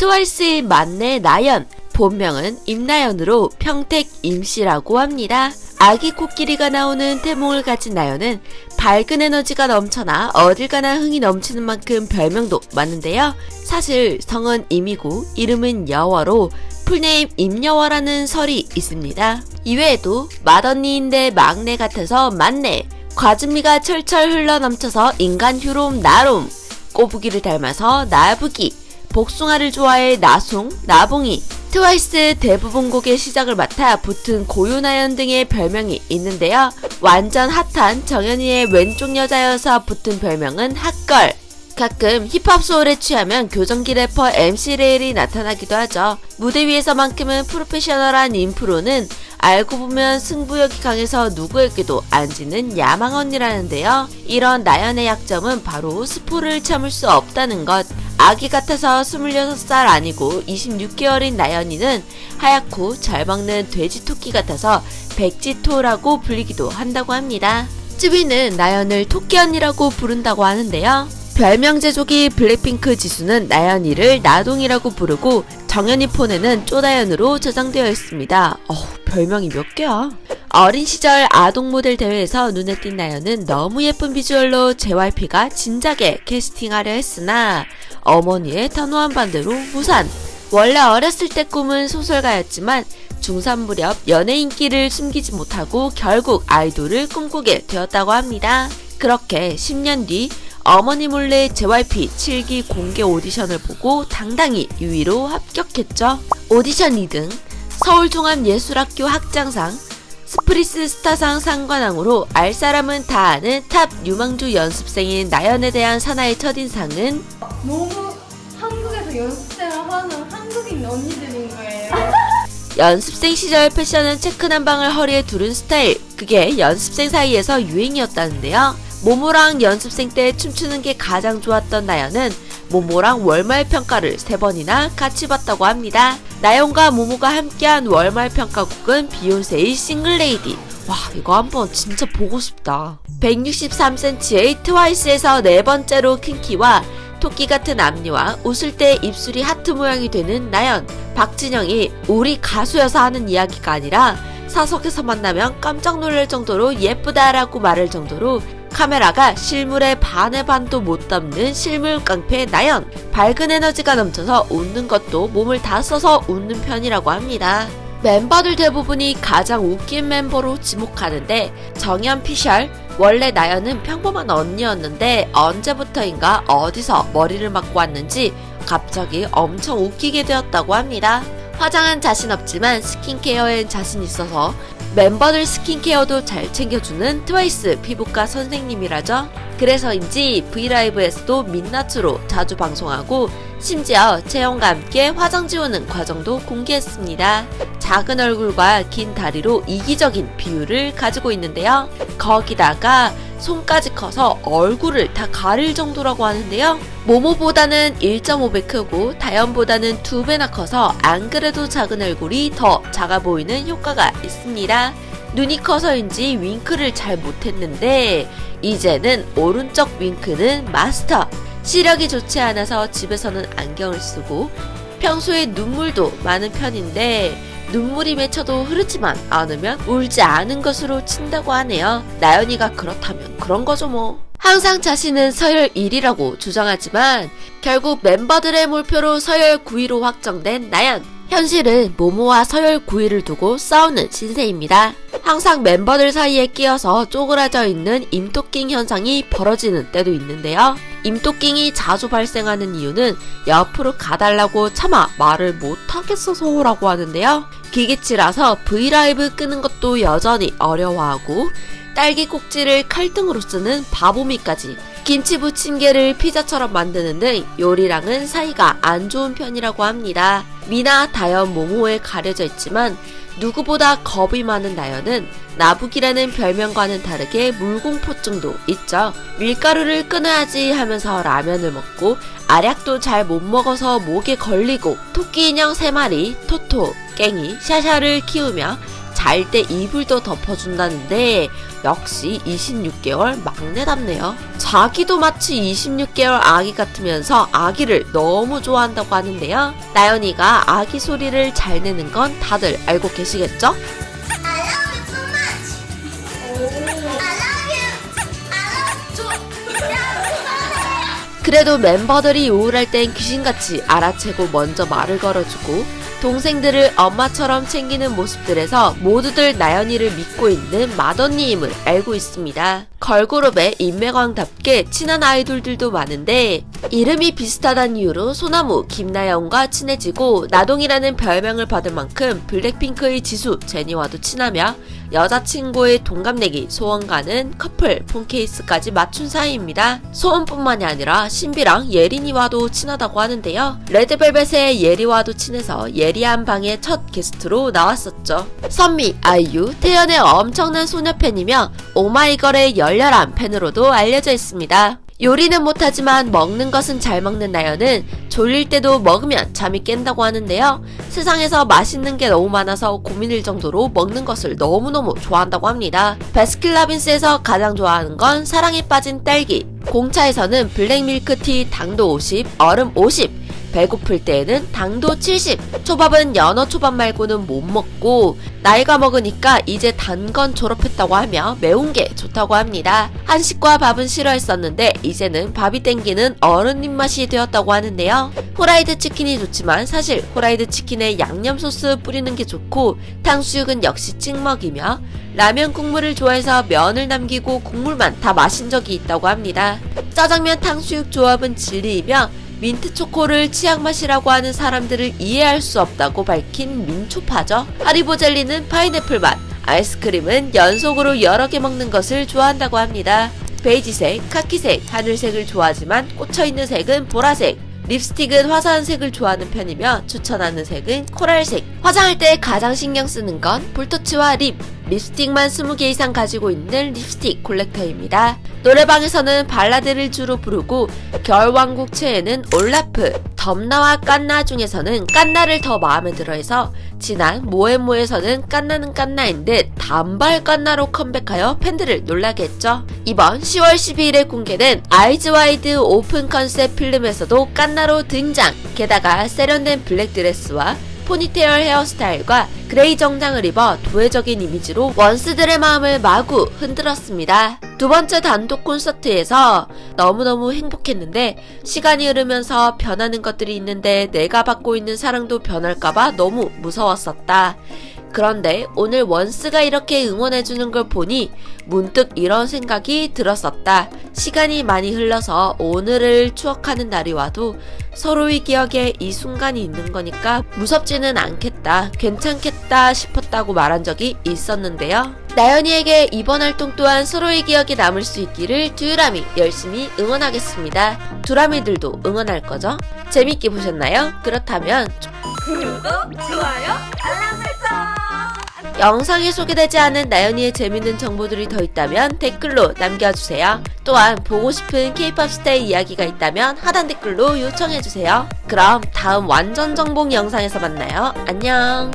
트와이스의 막내 나연, 본명은 임나연으로 평택 임씨라고 합니다. 아기 코끼리가 나오는 태몽을 가진 나연은 밝은 에너지가 넘쳐나 어딜 가나 흥이 넘치는 만큼 별명도 많은데요. 사실 성은 임이고 이름은 여워로 풀네임 임여워라는 설이 있습니다. 이외에도 맏언니인데 막내 같아서 막내, 과즙미가 철철 흘러넘쳐서 인간 효롬 나롬, 꼬부기를 닮아서 나부기, 복숭아를 좋아해 나송, 나봉이, 트와이스 대부분 곡의 시작을 맡아 붙은 고유나연 등의 별명이 있는데요. 완전 핫한 정연이의 왼쪽 여자여서 붙은 별명은 핫걸. 가끔 힙합 소울에 취하면 교정기 래퍼 MC 레일이 나타나기도 하죠. 무대 위에서만큼은 프로페셔널한 인프로는 알고 보면 승부욕이 강해서 누구에게도 안 지는 야망 언니라는데요. 이런 나연의 약점은 바로 스포를 참을 수 없다는 것. 아기 같아서 26살 아니고 26개월인 나연이는 하얗고 잘 먹는 돼지 토끼 같아서 백지토라고 불리기도 한다고 합니다. 쯔위는 나연을 토끼 언니라고 부른다고 하는데요. 별명 제조기 블랙핑크 지수는 나연이를 나동이라고 부르고 정연이 폰에는 쪼다연으로 저장되어 있습니다. 별명이 몇 개야? 어린 시절 아동 모델 대회에서 눈에 띈 나연은 너무 예쁜 비주얼로 JYP가 진작에 캐스팅하려 했으나 어머니의 단호한 반대로 무산. 원래 어렸을 때 꿈은 소설가였지만 중3 무렵 연예 인기를 숨기지 못하고 결국 아이돌을 꿈꾸게 되었다고 합니다. 그렇게 10년 뒤 어머니 몰래 JYP 7기 공개 오디션을 보고 당당히 6위로 합격했죠. 오디션 2등, 서울종합예술학교 학장상, 스프리스 스타상 상관왕으로 알 사람은 다 아는 탑 유망주 연습생인 나연에 대한 사나의 첫인상은 너무 한국에서 연습생을 하는 한국인 언니들인 거예요. 연습생 시절 패션은 체크 남방을 허리에 두른 스타일. 그게 연습생 사이에서 유행이었다는데요. 모모랑 연습생 때 춤추는 게 가장 좋았던 나연은 모모랑 월말 평가를 3번이나 같이 봤다고 합니다. 나연과 모모가 함께한 월말 평가곡은 비욘세의 싱글레이디. 와, 이거 한번 진짜 보고 싶다. 163cm의 트와이스에서 4번째로 큰 키와 토끼 같은 앞니와 웃을 때 입술이 하트 모양이 되는 나연. 박진영이 우리 가수여서 하는 이야기가 아니라 사석에서 만나면 깜짝 놀랄 정도로 예쁘다라고 말할 정도로 카메라가 실물의 반의 반도 못 담는 실물 깡패 나연. 밝은 에너지가 넘쳐서 웃는 것도 몸을 다 써서 웃는 편이라고 합니다. 멤버들 대부분이 가장 웃긴 멤버로 지목하는데 정연 피셜. 원래 나연은 평범한 언니였는데 언제부터인가 어디서 머리를 맞고 왔는지 갑자기 엄청 웃기게 되었다고 합니다. 화장은 자신 없지만 스킨케어엔 자신 있어서 멤버들 스킨케어도 잘 챙겨주는 트와이스 피부과 선생님이라죠. 그래서인지 브이라이브에서도 민낯으로 자주 방송하고 심지어 채영과 함께 화장 지우는 과정도 공개했습니다. 작은 얼굴과 긴 다리로 이기적인 비율을 가지고 있는데요. 거기다가 손까지 커서 얼굴을 다 가릴 정도라고 하는데요. 모모보다는 1.5배 크고 다연보다는 2배나 커서 안 그래도 작은 얼굴이 더 작아 보이는 효과가 있습니다. 눈이 커서인지 윙크를 잘 못했는데 이제는 오른쪽 윙크는 마스터. 시력이 좋지 않아서 집에서는 안경을 쓰고 평소에 눈물도 많은 편인데 눈물이 맺혀도 흐르지만 않으면 울지 않은 것으로 친다고 하네요. 나연이가 그렇다면 그런 거죠 뭐. 항상 자신은 서열 1위라고 주장하지만 결국 멤버들의 몰표로 서열 9위로 확정된 나연. 현실은 모모와 서열 9위를 두고 싸우는 신세입니다. 항상 멤버들 사이에 끼어서 쪼그라져 있는 임토킹 현상이 벌어지는 때도 있는데요. 임토킹이 자주 발생하는 이유는 옆으로 가달라고 차마 말을 못하겠어서 라고 하는데요. 기계치라서 브이라이브 끄는 것도 여전히 어려워하고 딸기 꼭지를 칼등으로 쓰는 바보미까지 김치 부침개를 피자처럼 만드는 등 요리랑은 사이가 안 좋은 편이라고 합니다. 미나, 다연, 모모에 가려져 있지만 누구보다 겁이 많은 나연은 나북이라는 별명과는 다르게 물공포증도 있죠. 밀가루를 끊어야지 하면서 라면을 먹고 알약도 잘 못 먹어서 목에 걸리고 토끼 인형 3마리, 토토, 깽이, 샤샤를 키우며 잘 때 이불도 덮어준다는데 역시 26개월 막내답네요. 자기도 마치 26개월 아기 같으면서 아기를 너무 좋아한다고 하는데요. 나연이가 아기 소리를 잘 내는 건 다들 알고 계시겠죠? 그래도 멤버들이 우울할 땐 귀신같이 알아채고 먼저 말을 걸어주고 동생들을 엄마처럼 챙기는 모습들에서 모두들 나연이를 믿고 있는 맏언니임을 알고 있습니다. 걸그룹의 인맥왕답게 친한 아이돌들도 많은데 이름이 비슷하다는 이유로 소나무 김나연과 친해지고 나동이라는 별명을 받을 만큼 블랙핑크의 지수 제니와도 친하며 여자친구의 동갑내기 소원과는 커플 폰케이스까지 맞춘 사이입니다. 소원뿐만이 아니라 신비랑 예린이와도 친하다고 하는데요. 레드벨벳의 예리와도 친해서 예리한 방의 첫 게스트로 나왔었죠. 선미, 아이유, 태연의 엄청난 소녀팬이며 오마이걸의 열렬한 팬으로도 알려져 있습니다. 요리는 못하지만 먹는 것은 잘 먹는 나연은 졸릴 때도 먹으면 잠이 깬다고 하는데요. 세상에서 맛있는 게 너무 많아서 고민일 정도로 먹는 것을 너무너무 좋아한다고 합니다. 바스킨라빈스에서 가장 좋아하는 건 사랑에 빠진 딸기, 공차에서는 블랙밀크티 당도 50, 얼음 50, 배고플 때에는 당도 70, 초밥은 연어 초밥 말고는 못 먹고 나이가 먹으니까 이제 단 건 졸업했다고 하며 매운 게 좋다고 합니다. 한식과 밥은 싫어했었는데 이제는 밥이 땡기는 어른 입맛이 되었다고 하는데요. 후라이드 치킨이 좋지만 사실 후라이드 치킨에 양념 소스 뿌리는 게 좋고 탕수육은 역시 찍먹이며 라면 국물을 좋아해서 면을 남기고 국물만 다 마신 적이 있다고 합니다. 짜장면 탕수육 조합은 진리이며 민트 초코를 치약 맛이라고 하는 사람들을 이해할 수 없다고 밝힌 민초파죠. 하리보 젤리는 파인애플 맛, 아이스크림은 연속으로 여러 개 먹는 것을 좋아한다고 합니다. 베이지색, 카키색, 하늘색을 좋아하지만 꽂혀있는 색은 보라색, 립스틱은 화사한 색을 좋아하는 편이며 추천하는 색은 코랄색. 화장할 때 가장 신경 쓰는 건 볼터치와 립스틱만 20개 이상 가지고 있는 립스틱 콜렉터입니다. 노래방에서는 발라드를 주로 부르고 겨울왕국 최애는 올라프, 덤나와 깐나 중에서는 깐나를 더 마음에 들어해서 지난 모에모에서는 깐나는 깐나인 듯 단발 깐나로 컴백하여 팬들을 놀라게 했죠. 이번 10월 12일에 공개된 아이즈 와이드 오픈 컨셉 필름에서도 깐나로 등장. 게다가 세련된 블랙 드레스와 포니테일 헤어스타일과 그레이 정장을 입어 도회적인 이미지로 원스들의 마음을 마구 흔들었습니다. 두 번째 단독 콘서트에서 너무너무 행복했는데 시간이 흐르면서 변하는 것들이 있는데 내가 받고 있는 사랑도 변할까봐 너무 무서웠었다. 그런데 오늘 원스가 이렇게 응원해주는 걸 보니 문득 이런 생각이 들었었다. 시간이 많이 흘러서 오늘을 추억하는 날이 와도 서로의 기억에 이 순간이 있는 거니까 무섭지는 않겠다, 괜찮겠다 싶었다고 말한 적이 있었는데요. 나연이에게 이번 활동 또한 서로의 기억이 남을 수 있기를 두유람이 열심히 응원하겠습니다. 두라미들도 응원할 거죠? 재밌게 보셨나요? 그렇다면 구독, 좋아요, 알람 설정! 영상에 소개되지 않은 나연이의 재밌는 정보들이 더 있다면 댓글로 남겨주세요. 또한 보고 싶은 K-POP 스타의 이야기가 있다면 하단 댓글로 요청해주세요. 그럼 다음 완전 정복 영상에서 만나요. 안녕!